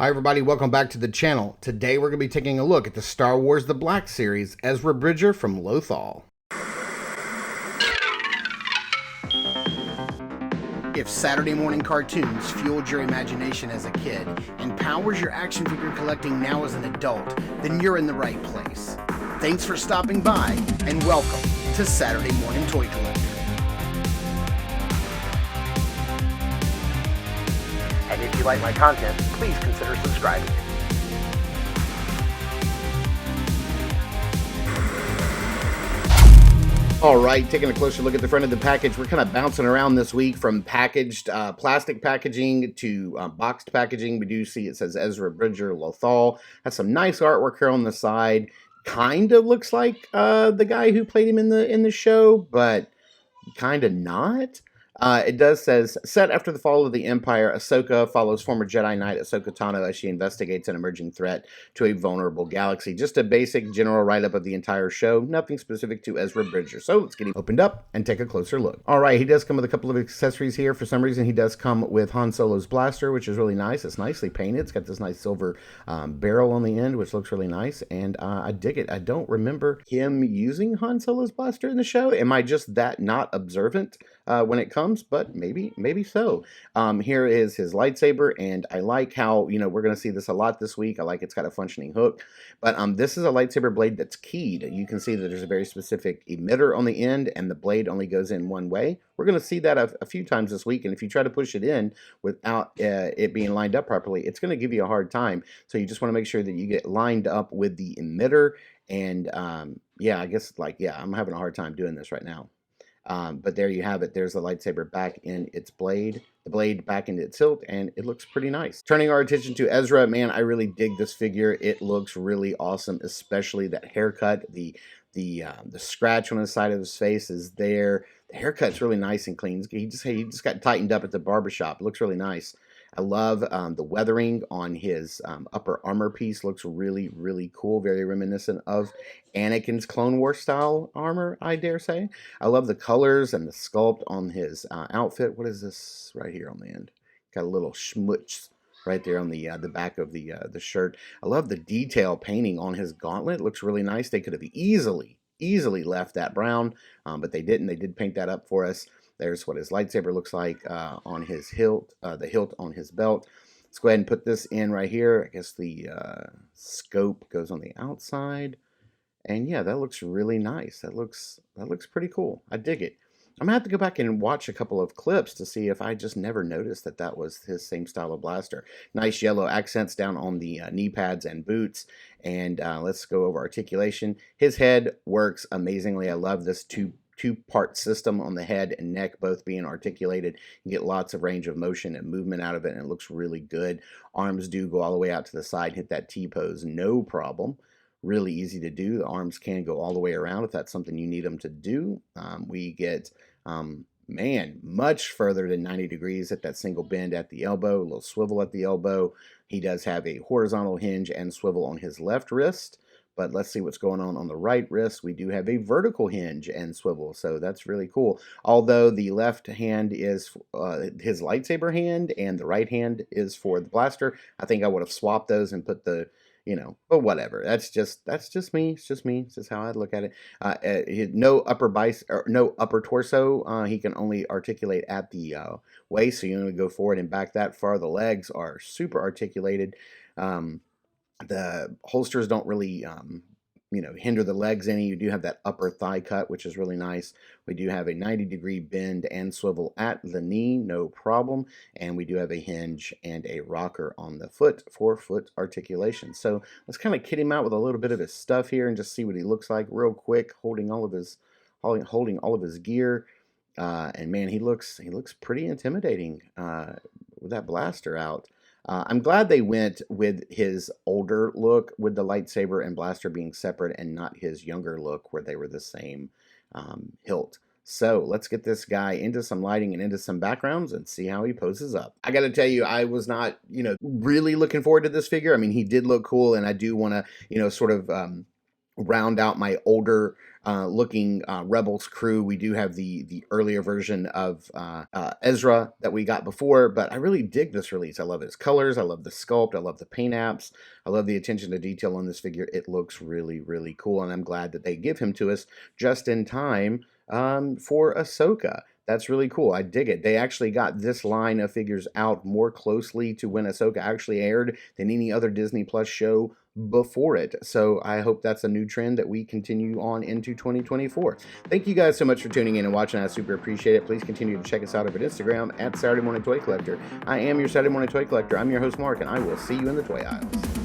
Hi everybody, welcome back to the channel. Today we're going to be taking a look at the Star Wars The Black Series, Ezra Bridger from Lothal. If Saturday morning cartoons fueled your imagination as a kid and powers your action figure collecting now as an adult, then you're in the right place. Thanks for stopping by and welcome to Saturday Morning Toy Collector. And if you like my content, please consider subscribing. All right, taking a closer look at the front of the package. We're kind of bouncing around this week from packaged plastic packaging to boxed packaging. We do see it says Ezra Bridger Lothal. Has some nice artwork here on the side. Kind of looks like the guy who played him in the show, but kind of not. It does says, set after the fall of the Empire, Ahsoka follows former Jedi Knight Ahsoka Tano as she investigates an emerging threat to a vulnerable galaxy. Just a basic general write-up of the entire show, nothing specific to Ezra Bridger. So let's get him opened up and take a closer look. All right, he does come with a couple of accessories here. For some reason, he does come with Han Solo's blaster, which is really nice. It's nicely painted. It's got this nice silver barrel on the end, which looks really nice, and I dig it. I don't remember him using Han Solo's blaster in the show. Am I just that not observant when it comes? But maybe so. Here is his lightsaber, and I like how, we're going to see this a lot this week. I like it's got a functioning hook, but this is a lightsaber blade that's keyed. You can see that there's a very specific emitter on the end, and the blade only goes in one way. We're going to see that a few times this week, and if you try to push it in without it being lined up properly, it's going to give you a hard time. So you just want to make sure that you get lined up with the emitter, and yeah, I guess I'm having a hard time doing this right now. But there you have it. There's the lightsaber back in its blade, the blade back into its hilt, and it looks pretty nice. Turning our attention to Ezra, man, I really dig this figure. It looks really awesome, especially that haircut. The scratch on the side of his face is there. The haircut's really nice and clean. He just got tightened up at the barbershop. It looks really nice. I love the weathering on his upper armor piece. Looks really, really cool. Very reminiscent of Anakin's Clone Wars style armor, I dare say. I love the colors and the sculpt on his outfit. What is this right here on the end? Got a little schmutz right there on the back of the shirt. I love the detail painting on his gauntlet. It looks really nice. They could have easily left that brown, but they didn't. They did paint that up for us. There's what his lightsaber looks like on his hilt, the hilt on his belt. Let's go ahead and put this in right here. I guess the scope goes on the outside. And yeah, that looks really nice. That looks pretty cool. I dig it. I'm gonna have to go back and watch a couple of clips to see if I just never noticed that was his same style of blaster. Nice yellow accents down on the knee pads and boots. And let's go over articulation. His head works amazingly. I love this two-part system on the head and neck both being articulated. You get lots of range of motion and movement out of it, and it looks really good. Arms do go all the way out to the side, hit that T-pose, no problem. Really easy to do. The arms can go all the way around if that's something you need them to do. We get, much further than 90 degrees at that single bend at the elbow, a little swivel at the elbow. He does have a horizontal hinge and swivel on his left wrist. But let's see what's going on the right wrist. We do have a vertical hinge and swivel, so that's really cool. Although the left hand is his lightsaber hand and the right hand is for the blaster, I think I would have swapped those and put the, but whatever. That's just me. It's just me. It's just how I look at it. No upper no upper torso. He can only articulate at the waist, so you only go forward and back that far. The legs are super articulated. The holsters don't really, hinder the legs any. You do have that upper thigh cut, which is really nice. We do have a 90-degree bend and swivel at the knee, no problem. And we do have a hinge and a rocker on the foot for foot articulation. So let's kind of kit him out with a little bit of his stuff here and just see what he looks like real quick, holding all of his gear. And man, he looks pretty intimidating with that blaster out. I'm glad they went with his older look with the lightsaber and blaster being separate and not his younger look where they were the same hilt. So let's get this guy into some lighting and into some backgrounds and see how he poses up. I got to tell you, I was not, really looking forward to this figure. I mean, he did look cool, and I do want to, sort of round out my older looking Rebels crew. We do have the earlier version of Ezra that we got before, but I really dig this release. I love its colors, I love the sculpt, I love the paint apps, I love the attention to detail on this figure. It looks really, really cool, and I'm glad that they give him to us just in time for Ahsoka. That's really cool. I dig it. They actually got this line of figures out more closely to when Ahsoka actually aired than any other Disney Plus show before it. So I hope that's a new trend that we continue on into 2024. Thank you guys so much for tuning in and watching. I super appreciate it. Please continue to check us out over at Instagram at Saturday Morning Toy Collector. I am your Saturday Morning Toy Collector. I'm your host, Mark, and I will see you in the toy aisles.